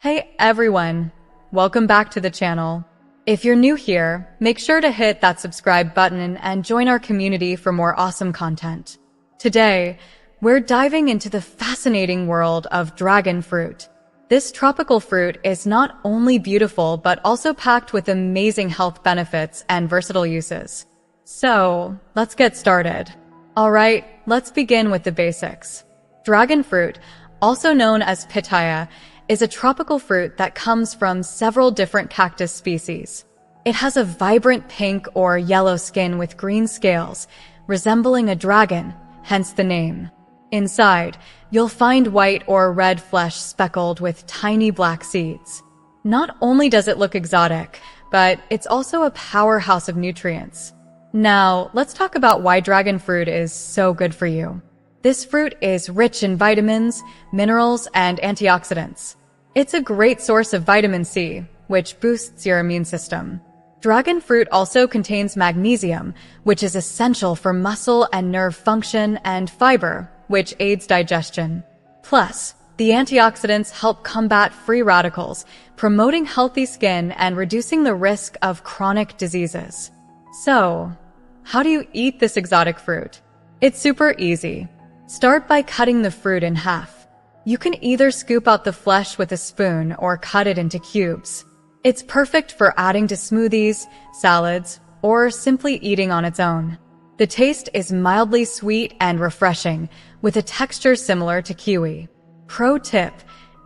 Hey everyone, welcome back to the channel. If you're new here, make sure to hit that subscribe button and join our community for more awesome content. Today, we're diving into the fascinating world of dragon fruit. This tropical fruit is not only beautiful but also packed with amazing health benefits and versatile uses. So, let's get started. Alright, let's begin with the basics. Dragon fruit, also known as pitaya, is a tropical fruit that comes from several different cactus species. It has a vibrant pink or yellow skin with green scales, resembling a dragon, hence the name. Inside, you'll find white or red flesh speckled with tiny black seeds. Not only does it look exotic, but it's also a powerhouse of nutrients. Now, let's talk about why dragon fruit is so good for you. This fruit is rich in vitamins, minerals, and antioxidants. It's a great source of vitamin C, which boosts your immune system. Dragon fruit also contains magnesium, which is essential for muscle and nerve function, and fiber, which aids digestion. Plus, the antioxidants help combat free radicals, promoting healthy skin and reducing the risk of chronic diseases. So, how do you eat this exotic fruit? It's super easy. Start by cutting the fruit in half. You can either scoop out the flesh with a spoon or cut it into cubes. It's perfect for adding to smoothies, salads, or simply eating on its own. The taste is mildly sweet and refreshing, with a texture similar to kiwi. Pro tip: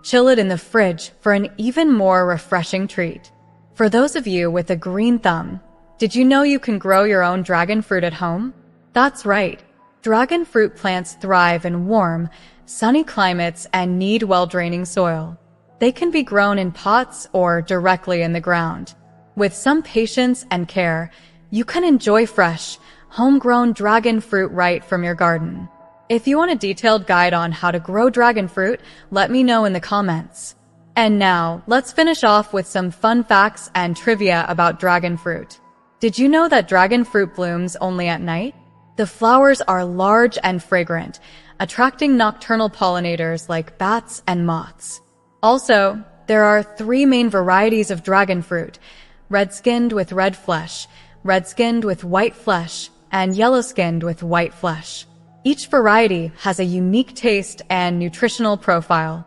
chill it in the fridge for an even more refreshing treat. For those of you with a green thumb, did you know you can grow your own dragon fruit at home? That's right. Dragon fruit plants thrive in warm, sunny climates and need well-draining soil. They can be grown in pots or directly in the ground. With some patience and care, you can enjoy fresh, homegrown dragon fruit right from your garden. If you want a detailed guide on how to grow dragon fruit, let me know in the comments. And now, let's finish off with some fun facts and trivia about dragon fruit. Did you know that dragon fruit blooms only at night? The flowers are large and fragrant, attracting nocturnal pollinators like bats and moths. Also, there are 3 main varieties of dragon fruit: red-skinned with red flesh, red-skinned with white flesh, and yellow-skinned with white flesh. Each variety has a unique taste and nutritional profile.